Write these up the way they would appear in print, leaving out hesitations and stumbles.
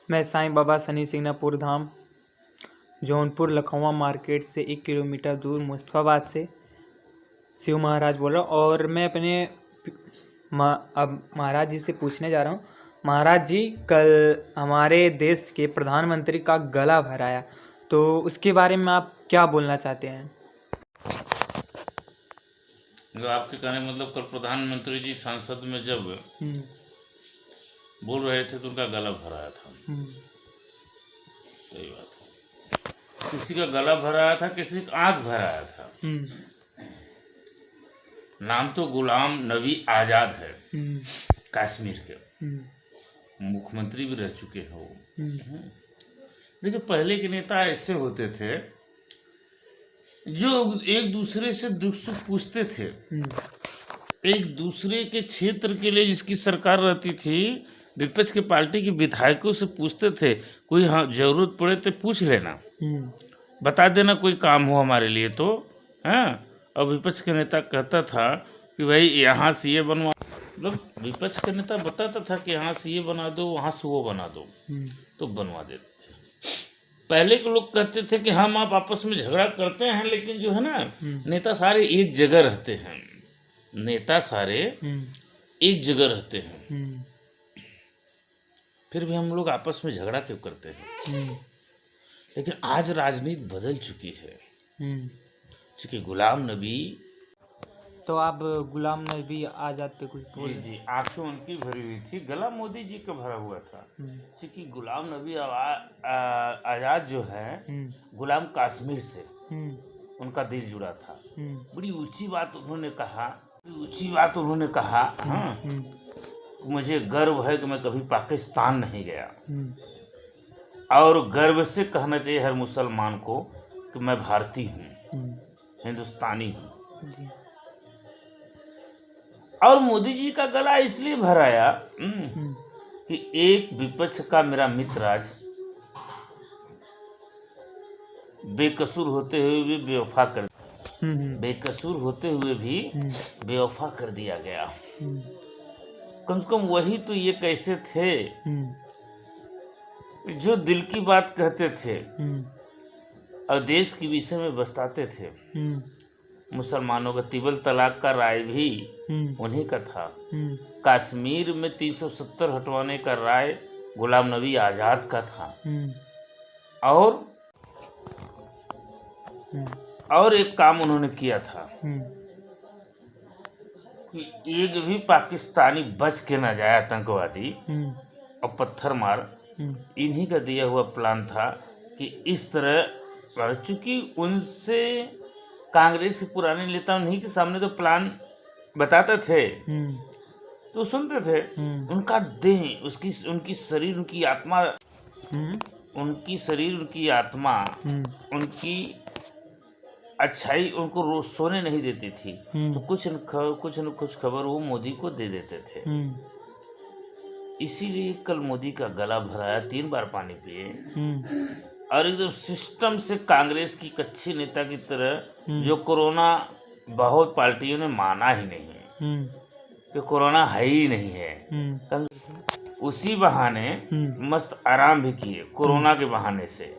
मैं साईं बाबा सनी सिंगनापुर धाम जौनपुर लखनऊ मार्केट से 1 किलोमीटर दूर मुस्तफ़ाबाद से शिव महाराज बोल रहा हूँ। और मैं अपने अब महाराज जी से पूछने जा रहा हूँ। महाराज जी, कल हमारे देश के प्रधानमंत्री का गला भराया, तो उसके बारे में आप क्या बोलना चाहते हैं? जो आपके कहने मतलब कल प्रधानमंत्री जी संसद में जब बोल रहे थे तो उनका गला भराया था। सही बात है। किसी का गला भराया था, किसी का आंख भराया था। नाम तो गुलाम नबी आजाद है, कश्मीर के मुख्यमंत्री भी रह चुके हैं वो। देखिए, पहले के नेता ऐसे होते थे जो एक दूसरे से दुख सुख पूछते थे। एक दूसरे के क्षेत्र के लिए जिसकी सरकार रहती थी, विपक्ष के पार्टी के विधायकों से पूछते थे, कोई हाँ जरूरत पड़े तो पूछ लेना, बता देना कोई काम हो हमारे लिए तो। हाँ, और विपक्ष के नेता कहता था कि भाई यहाँ से ये बनवा, मतलब विपक्ष का नेता बताता था कि यहाँ से ये बना दो, वहाँ से वो बना दो, तो बनवा देते। पहले के लोग कहते थे कि हम आप आपस में झगड़ा करते हैं, लेकिन जो है ना, नेता सारे एक जगह रहते हैं। नेता सारे एक जगह रहते हैं, फिर भी हम लोग आपस में झगड़ा क्यों करते हैं? लेकिन आज राजनीति बदल चुकी है। चूंकि गुलाम नबी, तो आप गुलाम नबी आजाद पे कुछ बोल? जी, आंखें उनकी भरी हुई थी, गला मोदी जी का भरा हुआ था। क्योंकि गुलाम नबी आजाद जो है, गुलाम कश्मीर से उनका दिल जुड़ा था। बड़ी ऊंची बात उन्होंने कहा, हाँ, मुझे गर्व है कि मैं कभी पाकिस्तान नहीं गया, और गर्व से कहना चाहिए हर मुसलमान को कि मैं भारतीय हूँ, हिंदुस्तानी हूँ। और मोदी जी का गला इसलिए भराया कि एक विपक्ष का मेरा मित्र आज बेकसूर होते हुए भी बेवफा कर दिया गया। कम से कम वही तो ये कैसे थे जो दिल की बात कहते थे और देश के विषय में बताते थे। मुसलमानों का तिबल तलाक का राय भी उन्हीं का था। कश्मीर में 370 हटवाने का राय गुलाम नबी आजाद का था। और एक काम उन्होंने किया था कि एक भी पाकिस्तानी बच के ना जाए आतंकवादी और पत्थर मार, इन्हीं का दिया हुआ प्लान था कि इस तरह, चूंकि उनसे कांग्रेस के पुराने नेता उन्हीं के सामने तो प्लान बताते थे तो सुनते थे। उनका देह, उनकी शरीर, उनकी आत्मा, उनकी अच्छाई उनको रोज सोने नहीं देती थी। तो कुछ न कुछ खबर वो मोदी को दे देते थे। इसीलिए कल मोदी का गला भराया, 3 बार पानी पिए, और एकदम सिस्टम से कांग्रेस की कच्ची नेता की तरह, जो कोरोना बहुत पार्टियों ने माना ही नहीं कि कोरोना है ही नहीं है, उसी बहाने मस्त आराम भी किए कोरोना के बहाने से।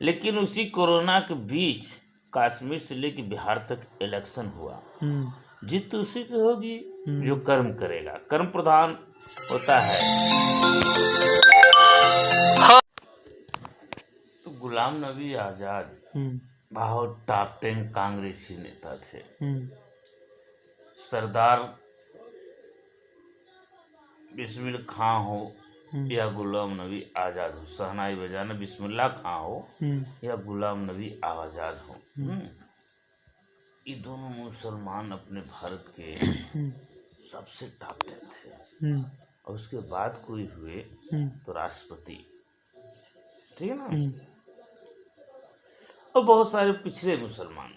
लेकिन उसी कोरोना के बीच कश्मीर से लेकर बिहार तक इलेक्शन हुआ। जीत तो उसी की होगी जो कर्म करेगा। कर्म प्रधान होता है। तो गुलाम नबी आजाद बहुत टॉप 10 कांग्रेसी नेता थे। सरदार बिस्मिल खां हो या गुलाम नबी आजाद हो, शहनाई बजाना बिस्मिल्लाह खां हो या गुलाम नबी आजाद हो, ये दोनों मुसलमान अपने भारत के सबसे टॉप 10 थे। और उसके बाद कोई हुए तो राष्ट्रपति, ठीक है ना, और बहुत सारे पिछड़े मुसलमान।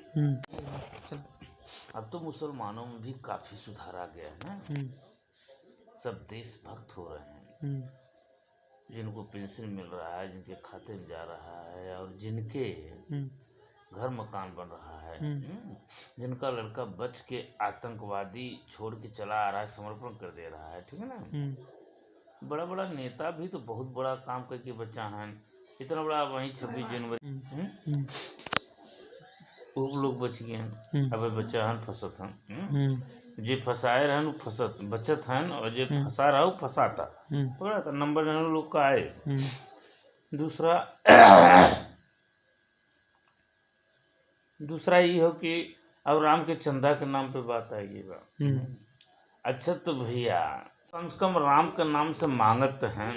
अब तो मुसलमानों में भी काफी सुधार आ गया है ना। सब देशभक्त हो रहे हैं, जिनको पेंशन मिल रहा है, जिनके खाते में जा रहा है, और जिनके घर मकान बन रहा है, जिनका लड़का बच के आतंकवादी छोड़ के चला आ रहा है, समर्पण कर दे रहा है, ठीक है ना। बड़ा बड़ा नेता भी तो बहुत बड़ा काम करके बचा है, इतना बड़ा वहीं 26 जनवरी वो लोग बच गए हैं। अब बचा है फंसत हैं, जे फंसाए रहन फंसत बचत हैं, और जे फंसा रहा फंसाता पकड़ा था, नंबर जन लोग का आए। दूसरा ये हो कि अब राम के चंदा के नाम पे बात आएगी। अच्छा तो भैया कम से कम राम के नाम से मांगत हैं।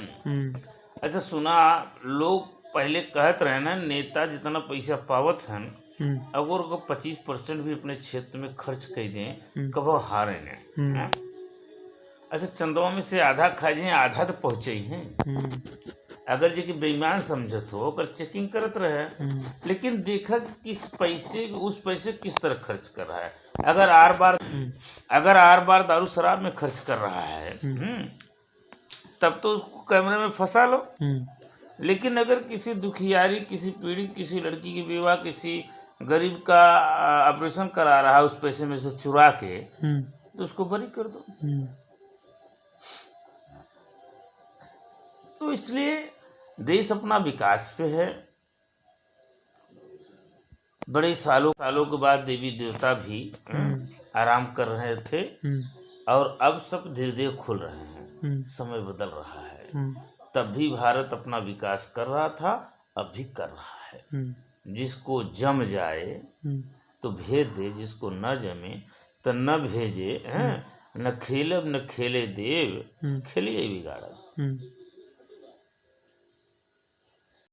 अच्छा सुना लोग पहले कहत रहे ना, नेता जितना पैसा पावत हैं अगर वो 25% भी अपने क्षेत्र में खर्च कर दें कब हारे ने। अच्छा चंदवा में से आधा खा जाए, आधा तो पहुँचे हैं। अगर जो कि बेईमान समझत हो अगर चेकिंग करत रहे, लेकिन देखा किस पैसे उस पैसे किस तरह खर्च कर रहा है। अगर आर बार दारू शराब में खर्च कर रहा है तब तो उसको कैमरे में फंसा लो। लेकिन अगर किसी दुखियारी, किसी पीड़ित, किसी लड़की की विवाह, किसी गरीब का ऑपरेशन करा रहा है उस पैसे में से चुरा के, तो उसको बरी कर दो। तो इसलिए देश अपना विकास पे है। बड़े सालों के बाद देवी देवता भी आराम कर रहे थे और अब सब धीरे धीरे खुल रहे हैं। समय बदल रहा है। तब भी भारत अपना विकास कर रहा था, अब भी कर रहा है। जिसको जम जाए तो भेज दे, जिसको न जमे तो न भेजे। न खेलब न खेले देव, खेलिए बिगाड़ब।